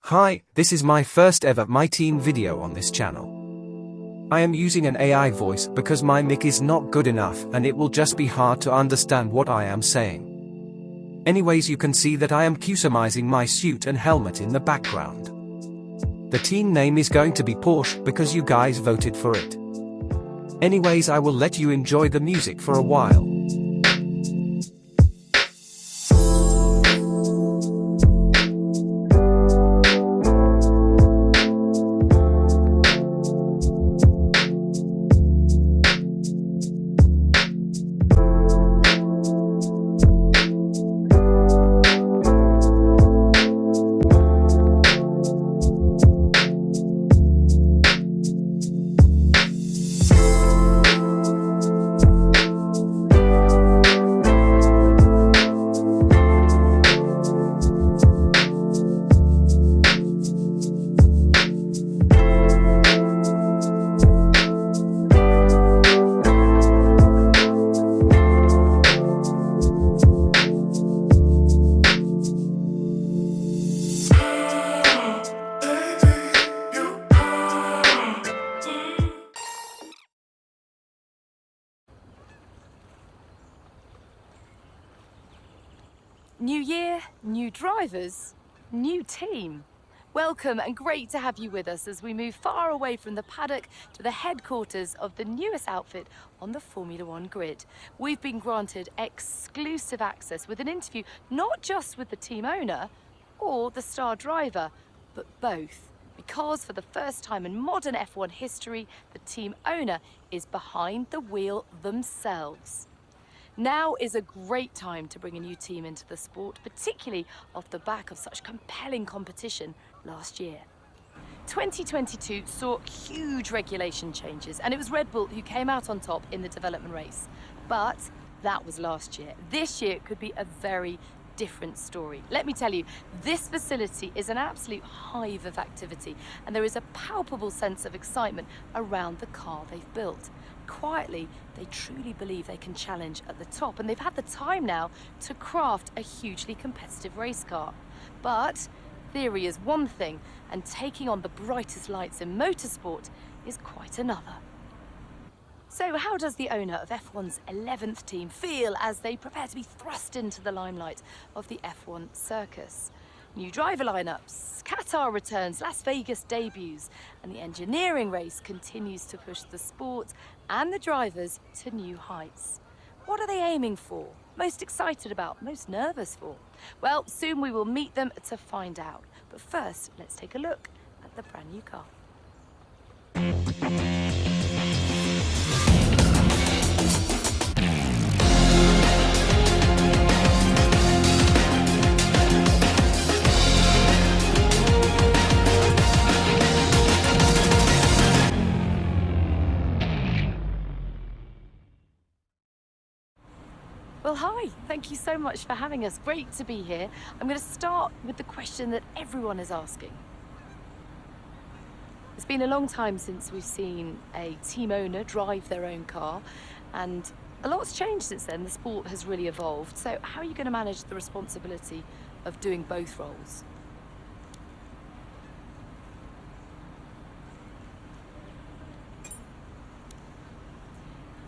Hi, this is my first ever My Team video on this channel. I am using an AI voice because my mic is not good enough and it will just be hard to understand what I am saying. Anyways, you can see that I am customizing my suit and helmet in the background. The team name is going to be Porsche because you guys voted for it. Anyways, I will let you enjoy the music for a while. New year, new drivers, new team. Welcome and great to have you with us as we move far away from the paddock to the headquarters of the newest outfit on the Formula One grid. We've been granted exclusive access with an interview not just with the team owner or the star driver, but both. Because for the first time in modern F1 history, the team owner is behind the wheel themselves. Now is a great time to bring a new team into the sport, particularly off the back of such compelling competition last year. 2022 saw huge regulation changes, and it was Red Bull who came out on top in the development race. But that was last year. This year could be a very different story. Let me tell you, this facility is an absolute hive of activity, and there is a palpable sense of excitement around the car they've built. Quietly, they truly believe they can challenge at the top, and they've had the time now to craft a hugely competitive race car. But theory is one thing, and taking on the brightest lights in motorsport is quite another. So how does the owner of F1's 11th team feel as they prepare to be thrust into the limelight of the F1 circus? New driver lineups, Qatar returns, Las Vegas debuts, and the engineering race continues to push the sport and the drivers to new heights. What are they aiming for? Most excited about? Most nervous for? Well, soon we will meet them to find out. But first, let's take a look at the brand new car. Well, hi, thank you so much for having us. Great to be here. I'm going to start with the question that everyone is asking. It's been a long time since we've seen a team owner drive their own car, and a lot's changed since then. The sport has really evolved. So how are you going to manage the responsibility of doing both roles?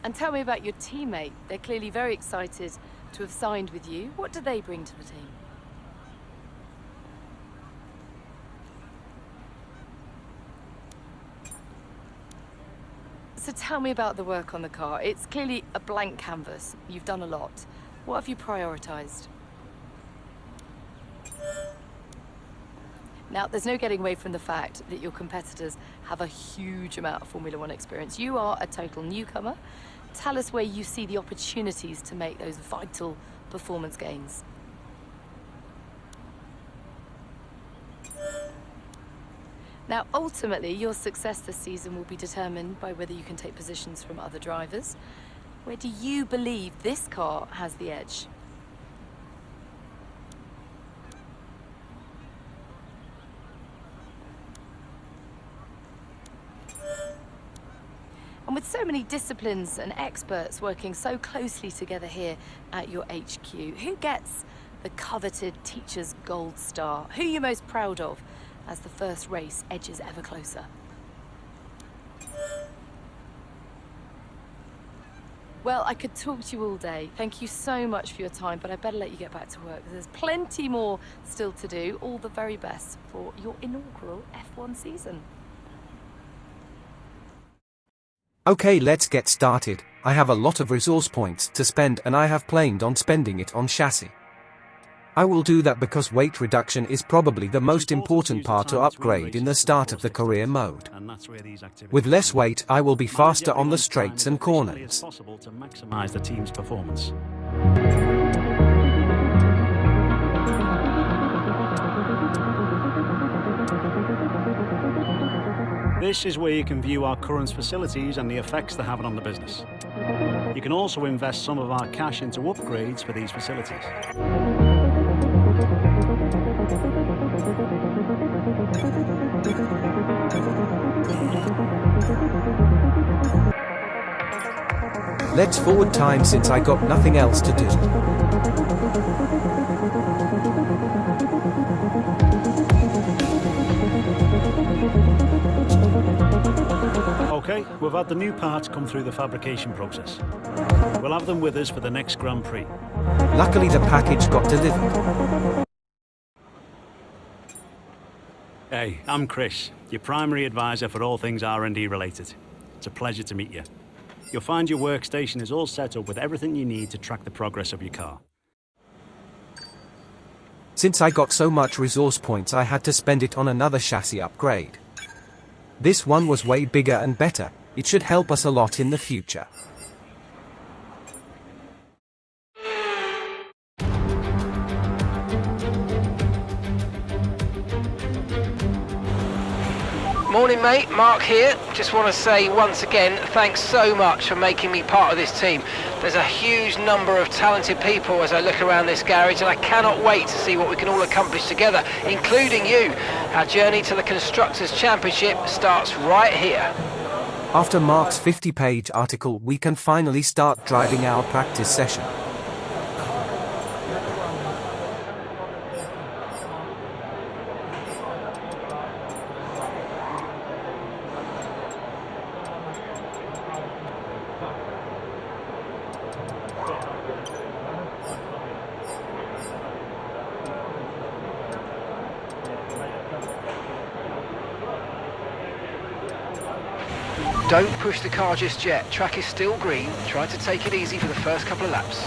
And tell me about your teammate. They're clearly very excited to have signed with you. What do they bring to the team? So tell me about the work on the car. It's clearly a blank canvas. You've done a lot. What have you prioritized? Now, there's no getting away from the fact that your competitors have a huge amount of Formula One experience. You are a total newcomer. Tell us where you see the opportunities to make those vital performance gains. Now, ultimately, your success this season will be determined by whether you can take positions from other drivers. Where do you believe this car has the edge? And with so many disciplines and experts working so closely together here at your HQ, who gets the coveted Teacher's Gold Star? Who are you most proud of as the first race edges ever closer. Well, I could talk to you all day. Thank you so much for your time, but I better let you get back to work. There's plenty more still to do. All the very best for your inaugural F1 season. Okay, let's get started. I have a lot of resource points to spend and I have planned on spending it on chassis. I will do that because weight reduction is probably the most important part to upgrade in the start of the career mode. With less weight, I will be faster on the straights and corners. Possible to maximize the team's performance. This is where you can view our current facilities and the effects they're having on the business. You can also invest some of our cash into upgrades for these facilities. Let's forward time since I got nothing else to do. Okay, we've had the new parts come through the fabrication process. We'll have them with us for the next Grand Prix. Luckily the package got delivered. Hey, I'm Chris, your primary advisor for all things R&D related. It's a pleasure to meet you. You'll find your workstation is all set up with everything you need to track the progress of your car. Since I got so much resource points, I had to spend it on another chassis upgrade. This one was way bigger and better. It should help us a lot in the future. Morning mate, Mark here. Just want to say once again, thanks so much for making me part of this team. There's a huge number of talented people as I look around this garage, and I cannot wait to see what we can all accomplish together, including you. Our journey to the Constructors' Championship starts right here. After Mark's 50-page article, we can finally start driving our practice session. Don't push the car just yet. Track is still green. Try to take it easy for the first couple of laps.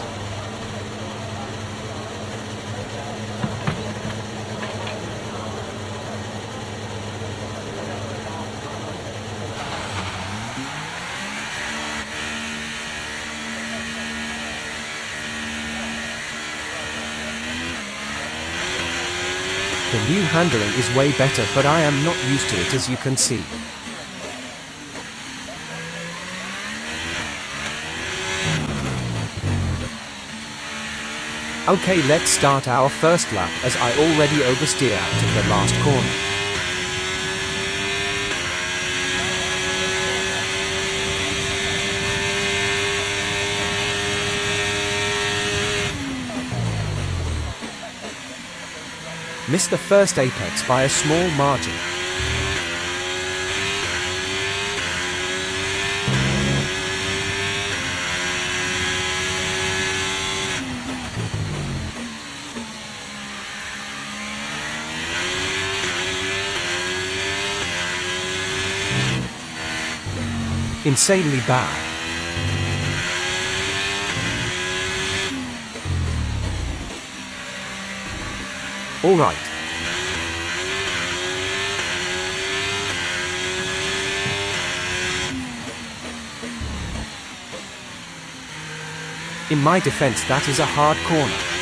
The new handling is way better, but I am not used to it, as you can see. Okay, let's start our first lap as I already oversteer out of the last corner. Missed the first apex by a small margin. Insanely bad. All right. In my defense, that is a hard corner.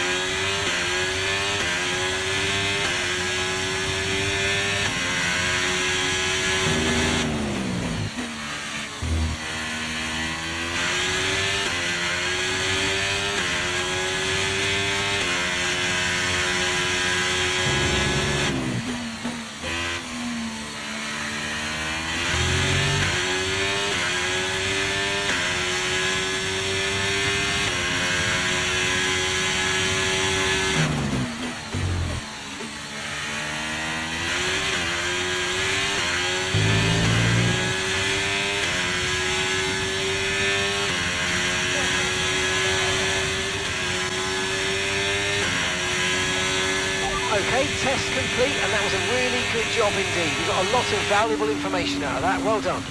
Okay, test complete, and that was a really good job indeed. We got a lot of valuable information out of that. Well done.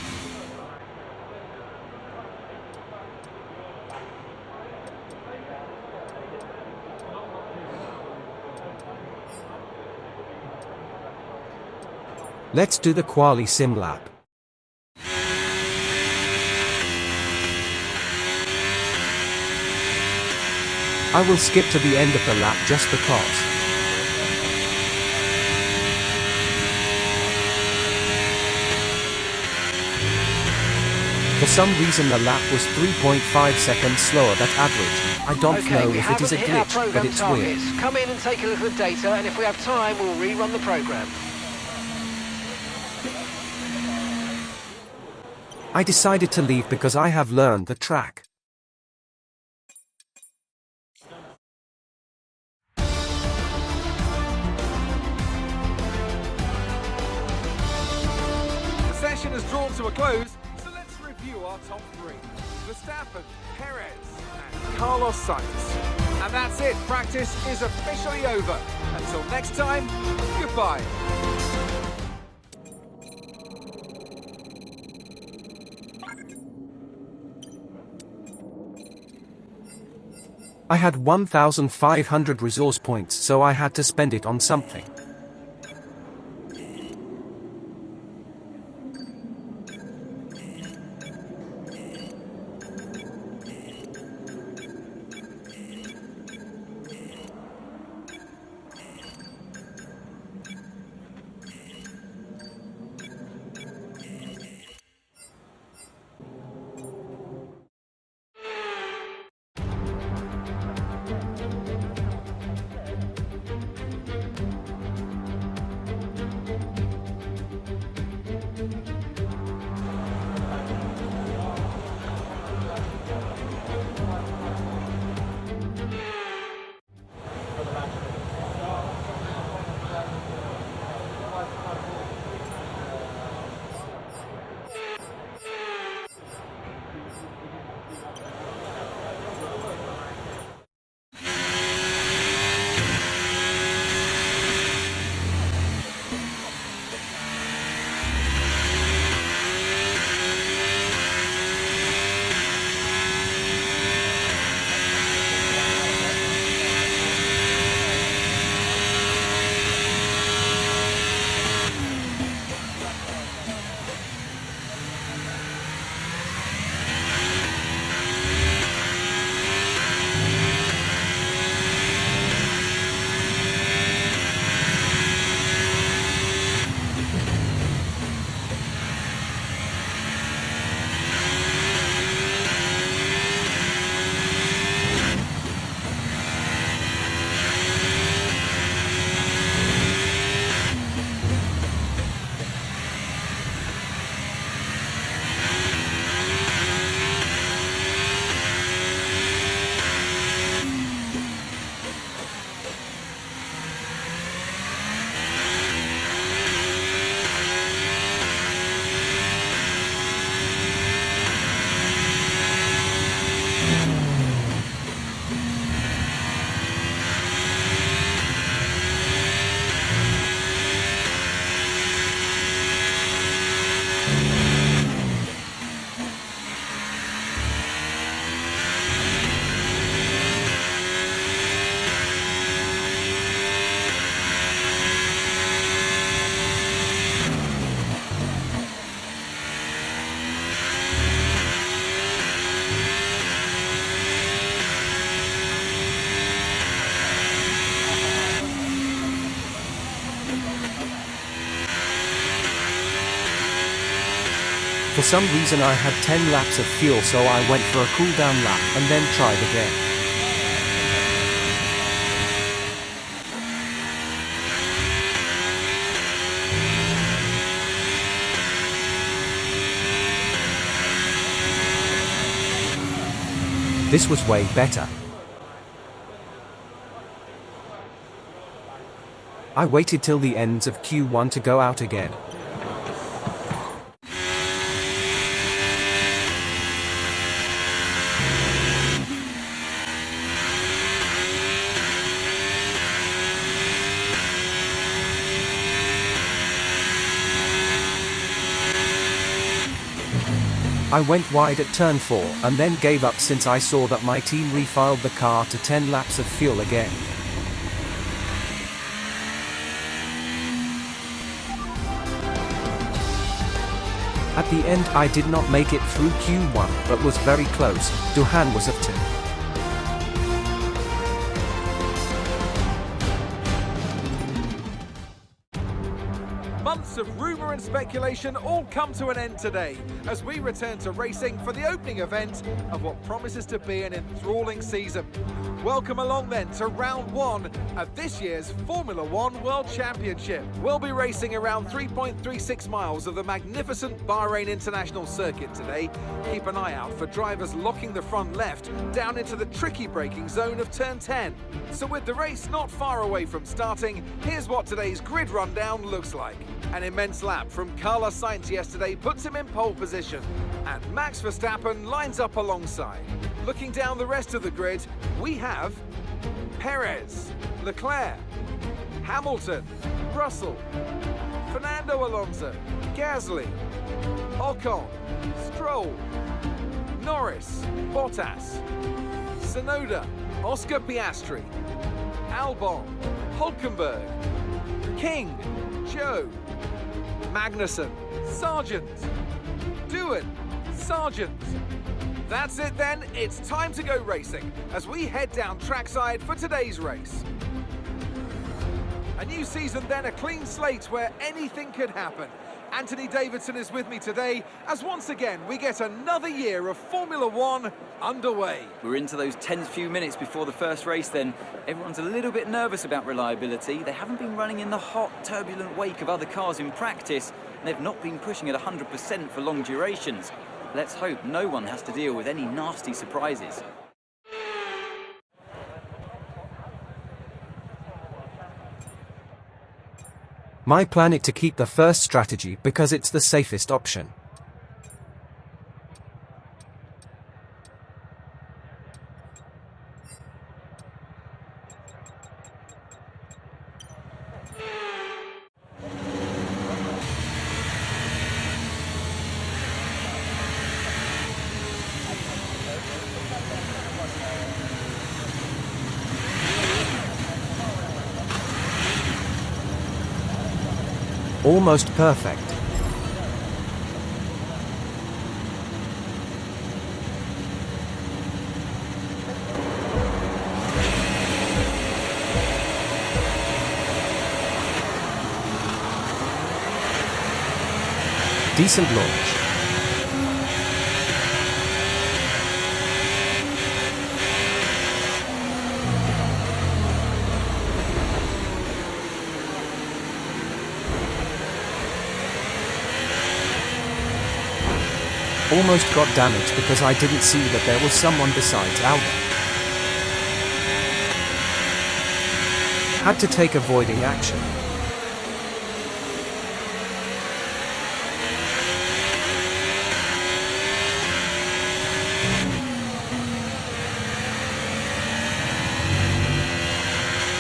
Let's do the quali sim lap. I will skip to the end of the lap just because. For some reason the lap was 3.5 seconds slower than average. I don't know if it is a glitch, but it's weird. Come in and take a look at the data, and if we have time, we'll rerun the program. I decided to leave because I have learned the track. The session has drawn to a close, so let's review our top three. Verstappen, Perez, and Carlos Sainz. And that's it, practice is officially over. Until next time, goodbye. I had 1,500 resource points, so I had to spend it on something. For some reason I had 10 laps of fuel, so I went for a cool down lap and then tried again. This was way better. I waited till the ends of Q1 to go out again. I went wide at turn 4 and then gave up since I saw that my team refilled the car to 10 laps of fuel again. At the end I did not make it through Q1 but was very close. Duhan was of 2. Months of rumour and speculation all come to an end today as we return to racing for the opening event of what promises to be an enthralling season. Welcome along then to round 1 of this year's Formula One World Championship. We'll be racing around 3.36 miles of the magnificent Bahrain International Circuit today. Keep an eye out for drivers locking the front left down into the tricky braking zone of turn 10. So with the race not far away from starting, here's what today's grid rundown looks like. An immense lap from Carlos Sainz yesterday puts him in pole position, and Max Verstappen lines up alongside. Looking down the rest of the grid, we have Perez, Leclerc, Hamilton, Russell, Fernando Alonso, Gasly, Ocon, Stroll, Norris, Bottas, Tsunoda, Oscar Piastri, Albon, Hulkenberg, King, Joe, Magnussen, Sargent, Doohan, Sargent. That's it then, it's time to go racing as we head down trackside for today's race. A new season then, a clean slate where anything could happen. Anthony Davidson is with me today as once again we get another year of Formula One underway. We're into those tense few minutes before the first race then. Everyone's a little bit nervous about reliability. They haven't been running in the hot, turbulent wake of other cars in practice, and they've not been pushing at 100% for long durations. Let's hope no one has to deal with any nasty surprises. My plan is to keep the first strategy because it's the safest option. Almost perfect. Decent launch. Almost got damaged because I didn't see that there was someone besides Albon. Had to take avoiding action.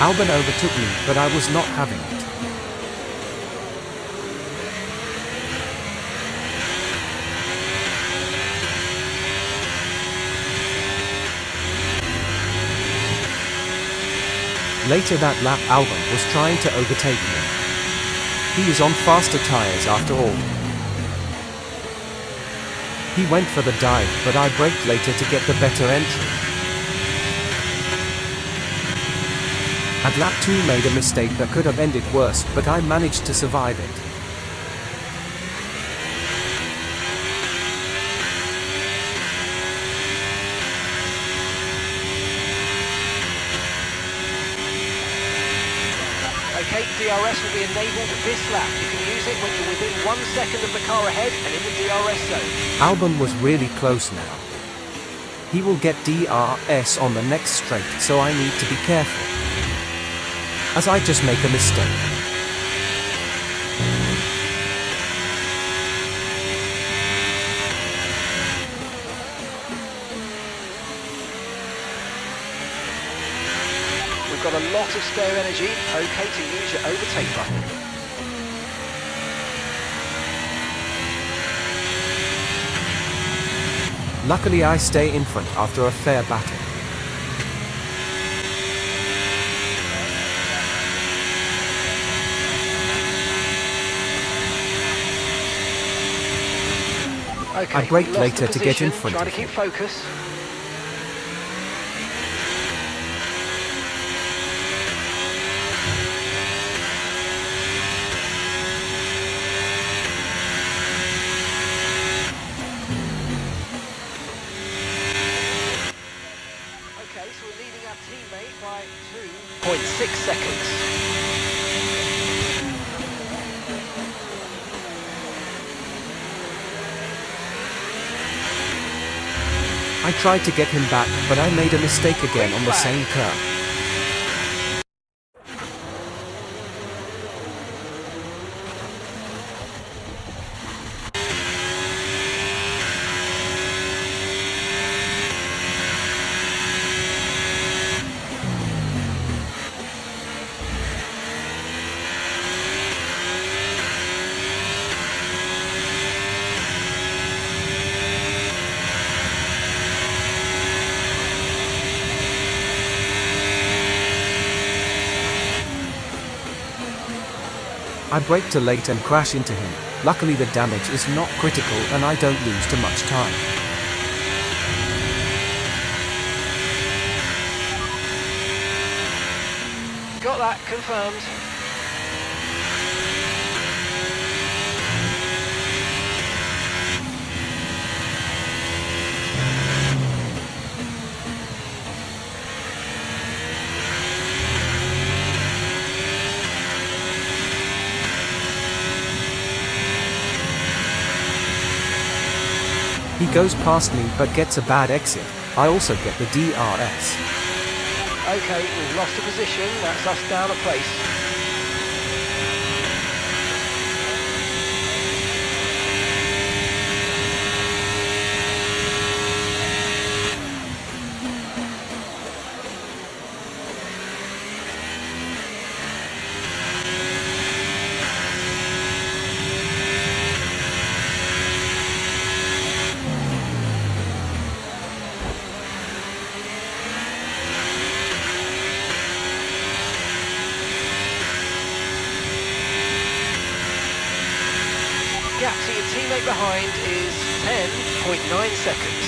Albon overtook me, but I was not having it. Later that lap Albon was trying to overtake me. He is on faster tires after all. He went for the dive, but I braked later to get the better entry. At lap 2 made a mistake that could have ended worse, but I managed to survive it. Okay, DRS will be enabled this lap. You can use it when you're within 1 second of the car ahead and in the DRS zone. Albon was really close now. He will get DRS on the next straight, so I need to be careful, as I just make a mistake. We've got a lot of spare energy, okay to use your overtake button. Luckily I stay in front after a fair battle. Okay, I brake we lost later the to get in position, front trying of to keep him. focus. Okay, so we're leading our teammate by 2.6 seconds. I tried to get him back, but I made a mistake again on the same curve. I brake too late and crash into him. Luckily the damage is not critical and I don't lose too much time. Got that confirmed. He goes past me but gets a bad exit. I also get the DRS. Okay, we've lost a position. That's us down a place. Gap to your teammate behind is 10.9 seconds.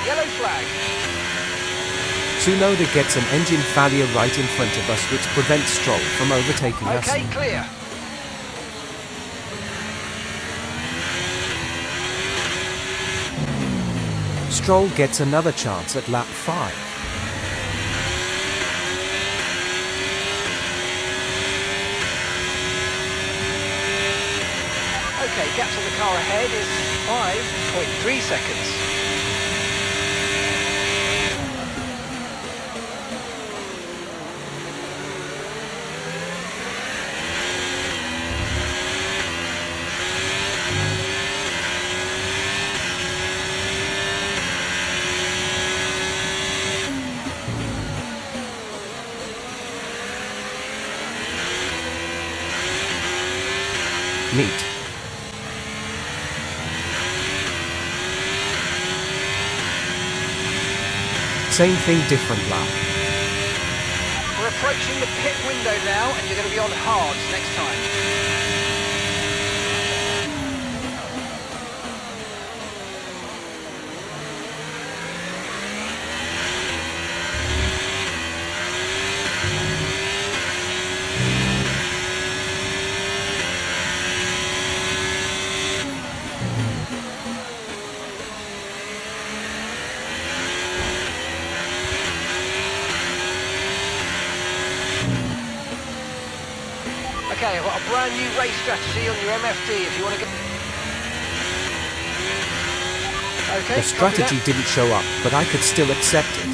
Yellow flag. Tsunoda gets an engine failure right in front of us which prevents Stroll from overtaking us. Okay, clear. Stroll gets another chance at lap 5. Okay, gap to the car ahead is 5.3 seconds. Neat. Same thing, different lap. We're approaching the pit window now, and you're going to be on hards next time. Okay, I've got a brand new race strategy on your MFD if you want to get... Okay, The strategy didn't show up, but I could still accept it.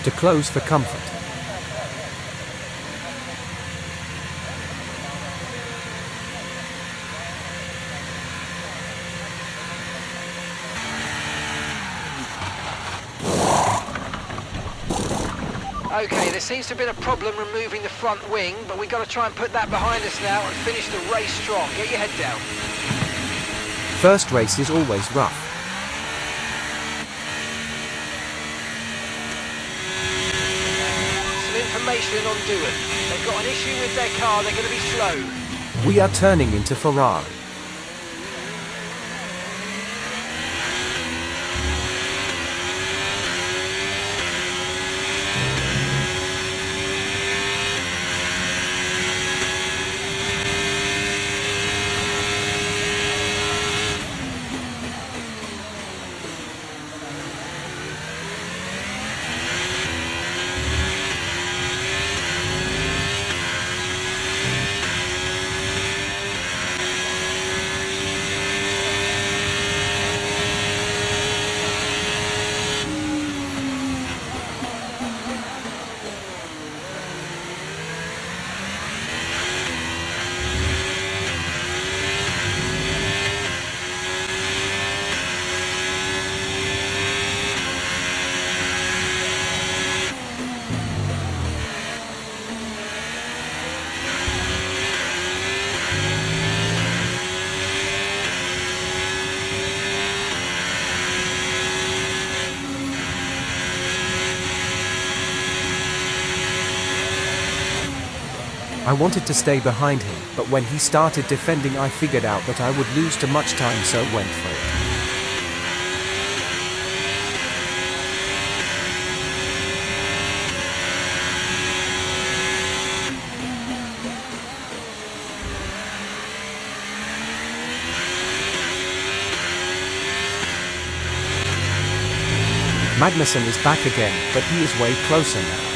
To close for comfort. there seems to have been a problem removing the front wing, but we've got to try and put that behind us now and finish the race strong. Get your head down. First race is always rough. Some information on Doohan. They've got an issue with their car, they're going to be slow. We are turning into Ferrari. I wanted to stay behind him, but when he started defending I figured out that I would lose too much time, so went for it. Magnussen is back again, but he is way closer now.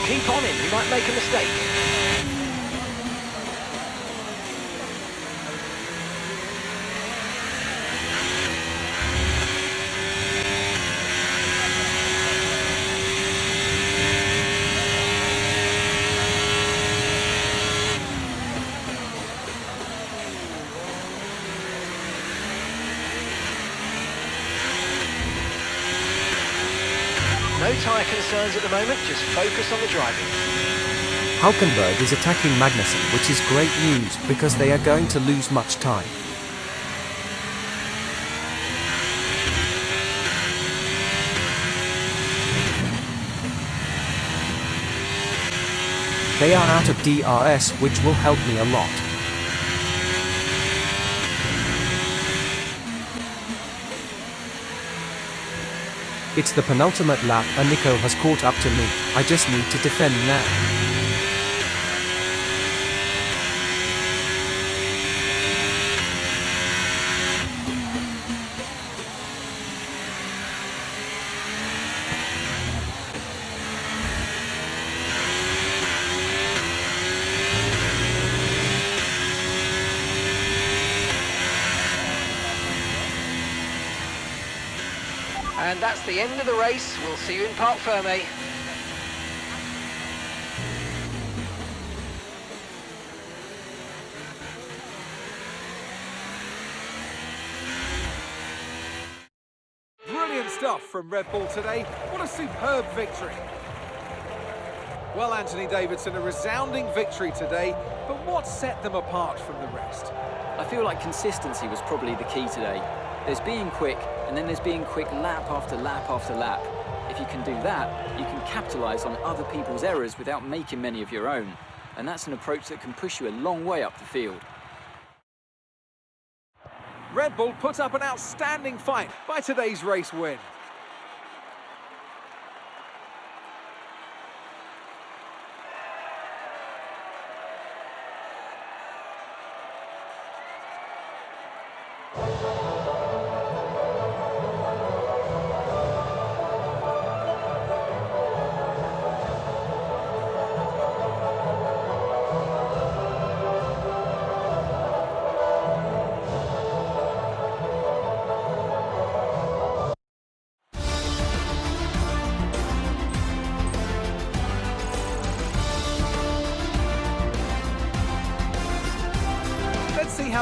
Keep on him, he might make a mistake. No tyre concerns at the moment, just focus on the driving. Hulkenberg is attacking Magnussen, which is great news, because they are going to lose much time. They are out of DRS, which will help me a lot. It's the penultimate lap and Nico has caught up to me. I just need to defend now. And that's the end of the race. We'll see you in Parc Fermé. Brilliant stuff from Red Bull today. What a superb victory. Well, Anthony Davidson, a resounding victory today, but what set them apart from the rest? I feel like consistency was probably the key today. There's being quick, and then there's being quick lap after lap after lap. If you can do that, you can capitalise on other people's errors without making many of your own. And that's an approach that can push you a long way up the field. Red Bull put up an outstanding fight by today's race win.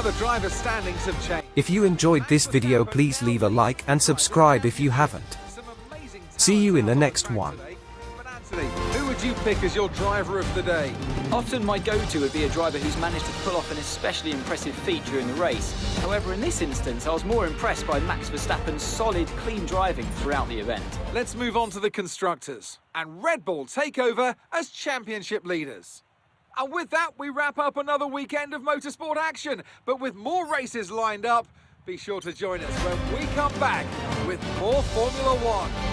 the driver standings have changed. If you enjoyed this video, please leave a like and subscribe if you haven't. Some amazing See you in the talent next on one. today. But Anthony, who would you pick as your driver of the day? Often my go-to would be a driver who's managed to pull off an especially impressive feat during the race. However, in this instance, I was more impressed by Max Verstappen's solid, clean driving throughout the event. Let's move on to the constructors. And Red Bull take over as championship leaders. And with that, we wrap up another weekend of motorsport action. But with more races lined up, be sure to join us when we come back with more Formula One.